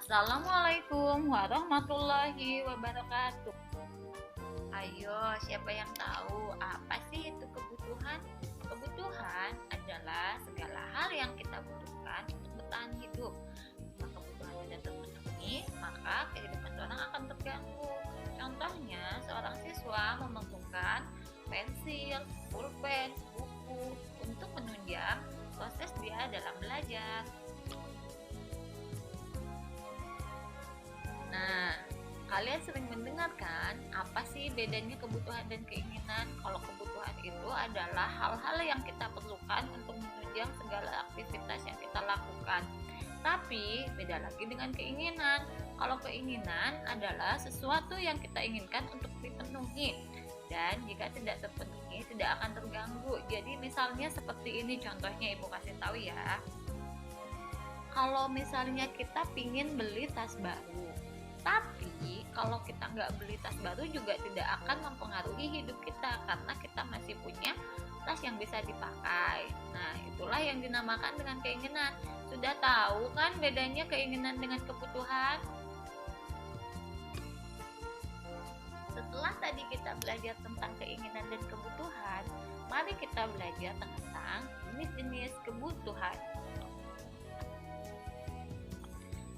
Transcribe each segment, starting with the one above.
Assalamualaikum warahmatullahi wabarakatuh. Ayo, siapa yang tahu apa sih itu kebutuhan? Kebutuhan adalah segala hal yang kita butuhkan untuk bertahan hidup. Jika kebutuhan tidak terpenuhi, maka kehidupan seorang akan terganggu. Contohnya, seorang siswa memerlukan pensil, pulpen, buku untuk menunjang proses dia dalam belajar. Nah, kalian sering mendengar kan apa sih bedanya kebutuhan dan keinginan? Kalau kebutuhan itu adalah hal-hal yang kita perlukan untuk menunjang segala aktivitas yang kita lakukan. Tapi beda lagi dengan keinginan. Kalau keinginan adalah sesuatu yang kita inginkan untuk dipenuhi. Dan jika tidak terpenuhi, tidak akan terganggu. Jadi misalnya seperti ini contohnya, Ibu kasih tahu ya. Kalau misalnya kita pingin beli tas baru, tapi kalau kita nggak beli tas baru juga tidak akan mempengaruhi hidup kita karena kita masih punya tas yang bisa dipakai. Nah, itulah yang dinamakan dengan keinginan. Sudah tahu kan bedanya keinginan dengan kebutuhan? Setelah tadi kita belajar tentang keinginan dan kebutuhan, mari kita belajar tentang jenis-jenis kebutuhan.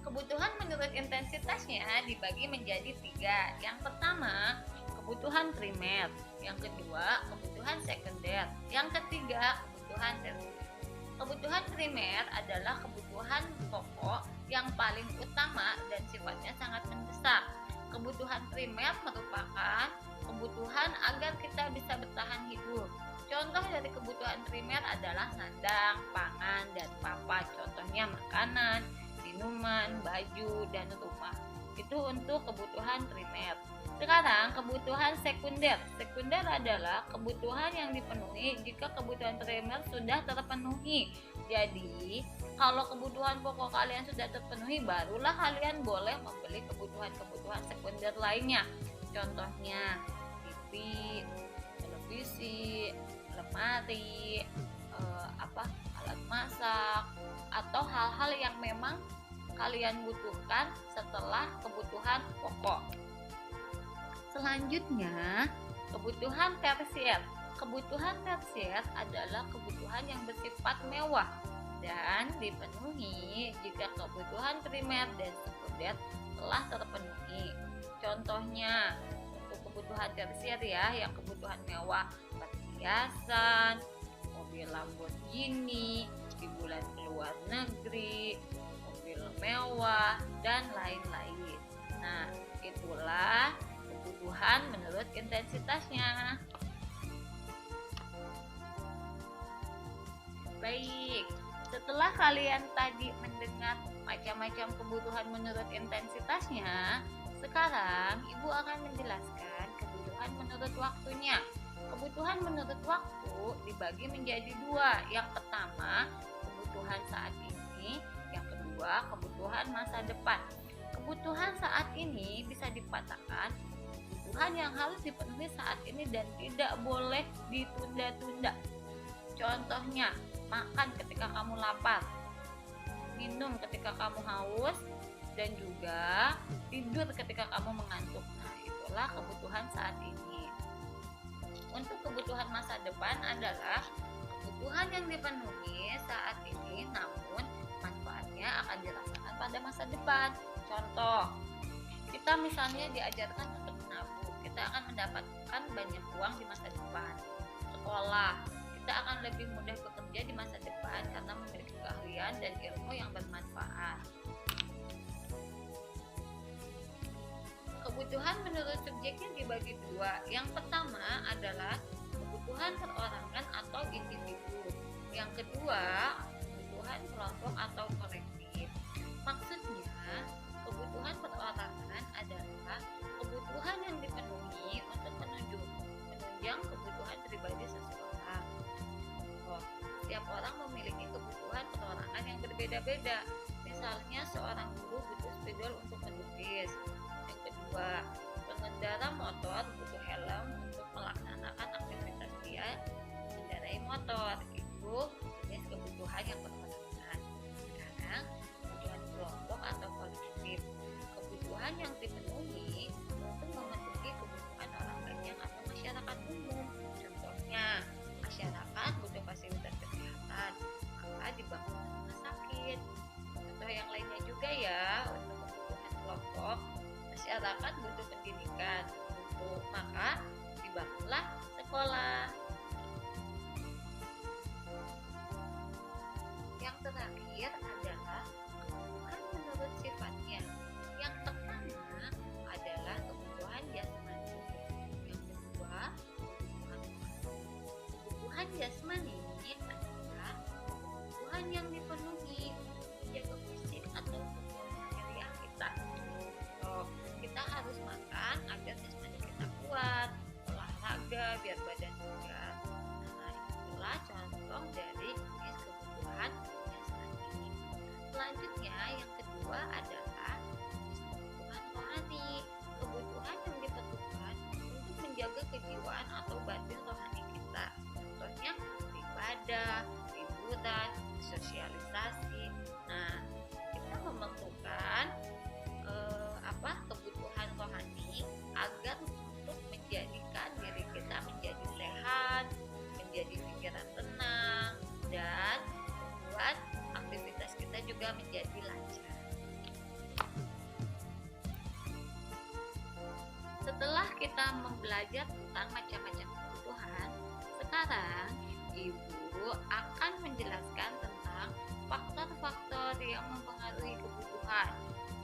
Kebutuhan menurut intensitasnya dibagi menjadi 3. Yang pertama, kebutuhan primer. Yang kedua, kebutuhan sekunder. Yang ketiga, kebutuhan tersier. Kebutuhan primer adalah kebutuhan pokok yang paling utama dan sifatnya sangat mendesak. Kebutuhan primer merupakan kebutuhan agar kita bisa bertahan hidup. Contoh dari kebutuhan primer adalah sandang, pangan, dan papan. Contohnya makanan, minuman, baju, dan rumah. Itu untuk kebutuhan primer. Sekarang kebutuhan sekunder. Sekunder adalah kebutuhan yang dipenuhi jika kebutuhan primer sudah terpenuhi. Jadi, kalau kebutuhan pokok kalian sudah terpenuhi, barulah kalian boleh membeli kebutuhan-kebutuhan sekunder lainnya. Contohnya TV, televisi, lemari, alat masak, atau hal-hal yang memang kalian butuhkan setelah kebutuhan pokok. Selanjutnya, kebutuhan tersier. Kebutuhan tersier adalah kebutuhan yang bersifat mewah dan dipenuhi jika kebutuhan primer dan sekunder telah terpenuhi. Contohnya, untuk kebutuhan tersier ya, yang kebutuhan mewah perhiasan, mobil Lamborghini, liburan ke luar negeri, mobil mewah, dan lain-lain. Nah, itulah kebutuhan menurut intensitasnya. Baik, setelah kalian tadi mendengar macam-macam kebutuhan menurut intensitasnya, sekarang Ibu akan menjelaskan kebutuhan menurut waktunya. Kebutuhan menurut waktu dibagi menjadi 2. Yang pertama, kebutuhan saat ini. Yang kedua, kebutuhan masa depan. Kebutuhan saat ini bisa dikatakan kebutuhan yang harus dipenuhi saat ini dan tidak boleh ditunda-tunda. Contohnya, makan ketika kamu lapar, minum ketika kamu haus, dan juga tidur ketika kamu mengantuk. Nah, itulah kebutuhan saat ini. Untuk kebutuhan masa depan adalah kebutuhan yang dipenuhi saat ini namun manfaatnya akan dirasakan pada masa depan. Contoh, kita misalnya diajarkan untuk menabung, kita akan mendapatkan banyak uang di masa depan. Sekolah, kita akan lebih mudah bekerja di masa depan karena memiliki keahlian dan ilmu yang bermanfaat. Kebutuhan menurut subjeknya dibagi 2. Yang pertama adalah kebutuhan perorangan atau individu. Yang kedua, kebutuhan kelompok atau kolektif. Maksudnya, kebutuhan perorangan adalah kebutuhan yang dipenuhi untuk menunjang kebutuhan pribadi seseorang. Setiap orang memiliki kebutuhan perorangan yang berbeda-beda. Misalnya, seorang guru butuh spidol untuk menulis. Yang kedua, pengendara motor butuh helm untuk melaksanakan aktivitas dia mengendarai motor. Itu jenis kebutuhan yang perorangan. Sekarang, kebutuhan kelompok atau kolektif. yang lainnya juga ya. Untuk kebutuhan kelompok masyarakat butuh pendidikan, maka dibangunlah sekolah. Yang terakhir adalah kebutuhan menurut sifatnya. Yang pertama adalah kebutuhan jasmani. Yang kedua, kebutuhan jasmani adalah kebutuhan yang dipenuhi menjaga fisik atau material kita. Kita harus makan agar jasmani kita kuat, olahraga biar badan segar. Nah, itulah contoh dari jenis kebutuhan jasmani. Selanjutnya yang kedua adalah kebutuhan rohani. Kebutuhan yang diperlukan untuk menjaga kejiwaan atau batin rohani kita. Contohnya ibadah, hiburan, sosialisasi. Nah, kita memerlukan kebutuhan rohani agar untuk menjadikan diri kita menjadi sehat, menjadi pikiran tenang, dan membuat aktivitas kita juga menjadi lancar. Setelah kita belajar tentang macam-macam kebutuhan, sekarang Ibu akan menjelaskan tentang faktor-faktor yang mempengaruhi kebutuhan.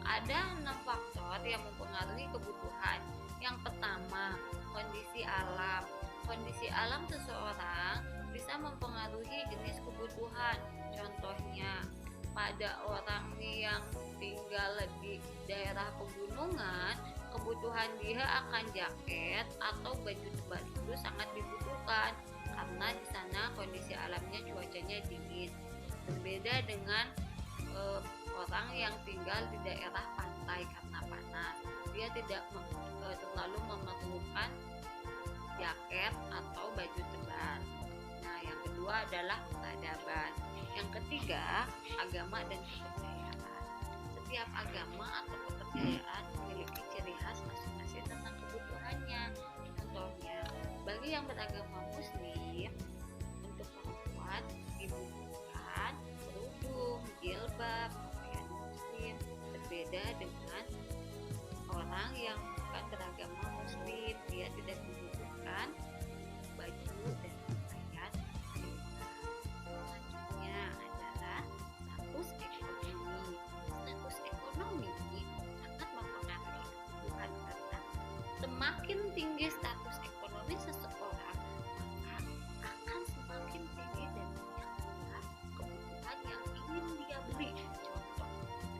Ada 6 faktor yang mempengaruhi kebutuhan. Yang pertama, kondisi alam. Kondisi alam seseorang bisa mempengaruhi jenis kebutuhan. Contohnya, pada orang yang tinggal di daerah pegunungan, kebutuhan dia akan jaket atau baju tebal itu sangat dibutuhkan karena di sana kondisi alamnya cuacanya dingin. Berbeda dengan orang yang tinggal di daerah pantai karena panas, dia tidak terlalu memerlukan jaket atau baju tebal. Nah, yang kedua adalah peradaban. Yang ketiga, agama dan kepercayaan. Setiap agama atau kepercayaan memiliki ciri khas masing-masing tentang kebutuhannya. Contohnya, bagi yang beragama Muslim, untuk perempuan dibutuhkan kerudung, jilbab, pakaian Muslim. Berbeda dengan orang yang bukan beragama Muslim, dia tidak dibutuhkan baju dan pakaian jilbab. Selanjutnya adalah status ekonomi. Status ekonomi sangat mempengaruhi kebutuhan karena semakin tinggi status ekonomi seseorang, maka akan semakin tinggi dan banyaknya kebutuhan yang ingin dia beli. Contoh,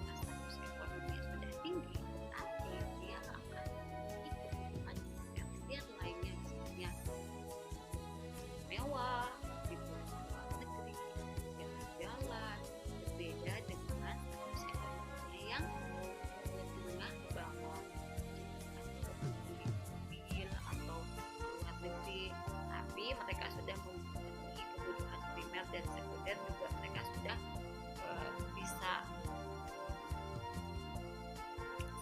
jika status ekonomi sudah tinggi, berarti dia akan memiliki kebutuhan esensial lainnya, misalnya mewah, liburan ke luar negeri, jalan-jalan. Berbeda dengan status ekonominya yang menengah ke bawah, beli mobil atau keluar negeri, tapi mereka sudah memenuhi kebutuhan primer dan sekunder juga mereka sudah bisa.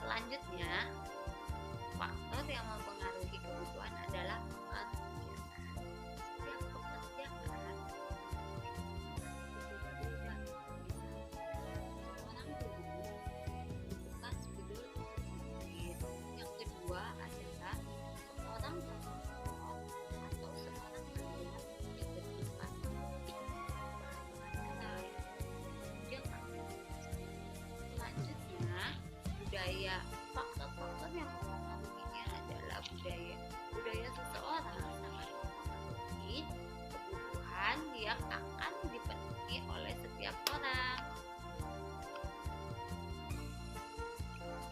Selanjutnya, faktor yang mempengaruhi kebutuhan adalah pekerjaan. Setiap pekerjaan berbeda-beda. Seorang guru membutuhkan spidol untuk murid. Yang kedua adalah seorang konstruktor atau seorang karyawan yang bertugas di bahan kerai. Selanjutnya, budaya. Faktor-faktor yang mempengaruhinya adalah budaya. Budaya seseorang sangat mempengaruhi kebutuhan yang akan dipenuhi oleh setiap orang.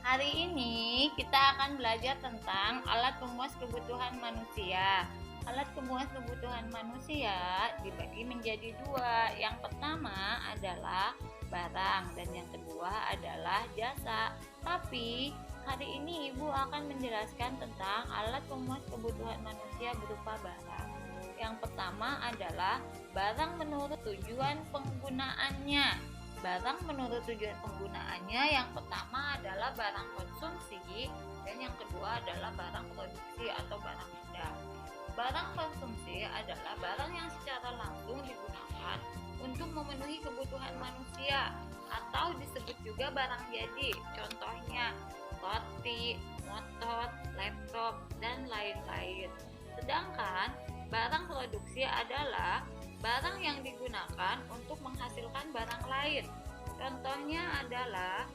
Hari ini kita akan belajar tentang alat pemuas kebutuhan manusia. Alat pemuas kebutuhan manusia dibagi menjadi 2. Yang pertama adalah barang dan yang kedua adalah jasa. Tapi hari ini Ibu akan menjelaskan tentang alat pemuas kebutuhan manusia berupa barang. Yang pertama adalah barang menurut tujuan penggunaannya. Barang menurut tujuan penggunaannya yang pertama adalah barang konsumsi dan yang kedua adalah barang produksi atau barang modal. Barang konsumsi adalah barang yang secara langsung digunakan untuk memenuhi kebutuhan manusia atau disebut juga juga barang jadi. Contohnya roti, motor, laptop, dan lain-lain. Sedangkan barang produksi adalah barang yang digunakan untuk menghasilkan barang lain. Contohnya adalah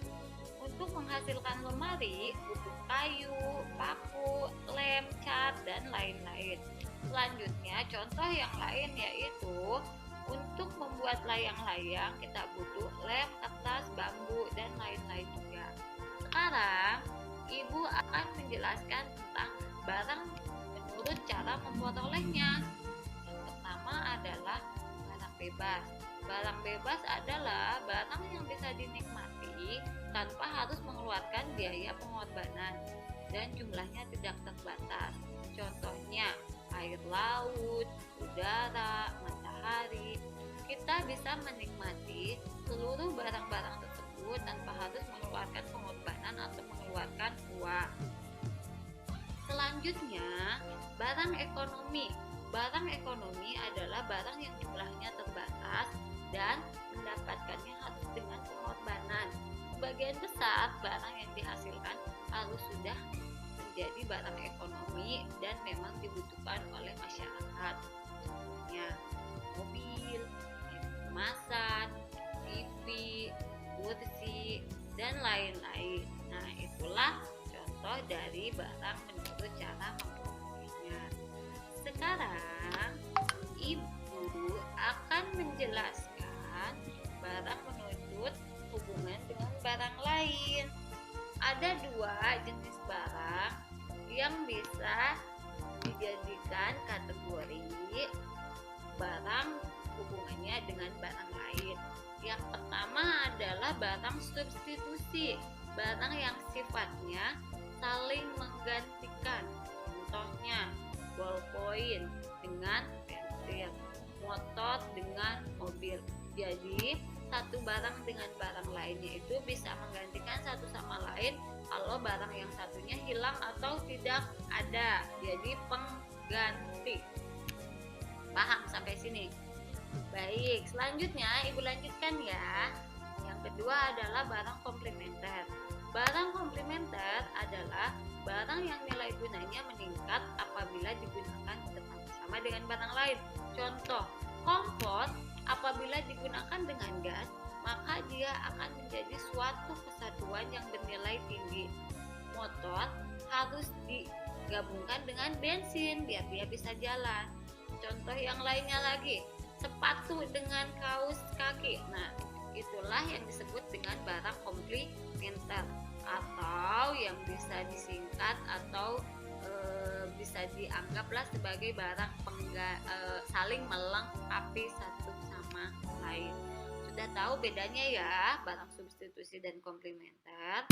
untuk menghasilkan lemari, butuh kayu, paku, lem, cat, dan lain-lain. Selanjutnya, contoh yang lain yaitu untuk membuat layang-layang kita butuh lem, kertas, bambu, dan lain-lain juga. Sekarang, Ibu akan menjelaskan tentang barang menurut cara memperolehnya. Yang pertama adalah barang bebas. Barang bebas adalah barang yang bisa dinikmati tanpa harus mengeluarkan biaya pengorbanan dan jumlahnya tidak terbatas. Contohnya air laut, udara, matahari. Kita bisa menikmati seluruh barang-barang tersebut tanpa harus mengeluarkan pengorbanan atau mengeluarkan uang. Selanjutnya, barang ekonomi. Barang ekonomi adalah barang yang jumlahnya terbatas dan mendapatkannya harus dengan pengorbanan. Sebagian besar barang yang dihasilkan harus sudah menjadi barang ekonomi dan memang dibutuhkan oleh masyarakat. Contohnya mobil, air kemasan, TV, kursi, dan lain-lain. Nah, itulah contoh dari barang menurut cara memperolehnya. Sekarang Ibu akan menjelaskan barang menurut hubungan dengan barang lain. Ada dua jenis barang yang bisa dijadikan kategori barang hubungannya dengan barang lain. Yang pertama adalah barang substitusi, barang yang sifatnya saling menggantikan. Contohnya ballpoint dengan pensil, motor dengan mobil. Jadi satu barang dengan barang lainnya itu bisa menggantikan satu sama lain kalau barang yang satunya hilang atau tidak ada. Jadi pengganti. Paham sampai sini? Baik, selanjutnya Ibu lanjutkan ya. Yang kedua adalah barang komplementer. Barang komplementer adalah barang yang nilai gunanya meningkat apabila digunakan bersama dengan barang lain. Contoh, kompor apabila digunakan dengan gas, maka dia akan menjadi suatu kesatuan yang bernilai tinggi. Motor harus digabungkan dengan bensin biar dia bisa jalan. Contoh yang lainnya lagi, sepatu dengan kaos kaki. Nah, itulah yang disebut dengan barang komplementer atau yang bisa disingkat atau bisa dianggaplah sebagai barang saling melengkapi satu sama lain. Sudah tahu bedanya ya barang substitusi dan komplementer?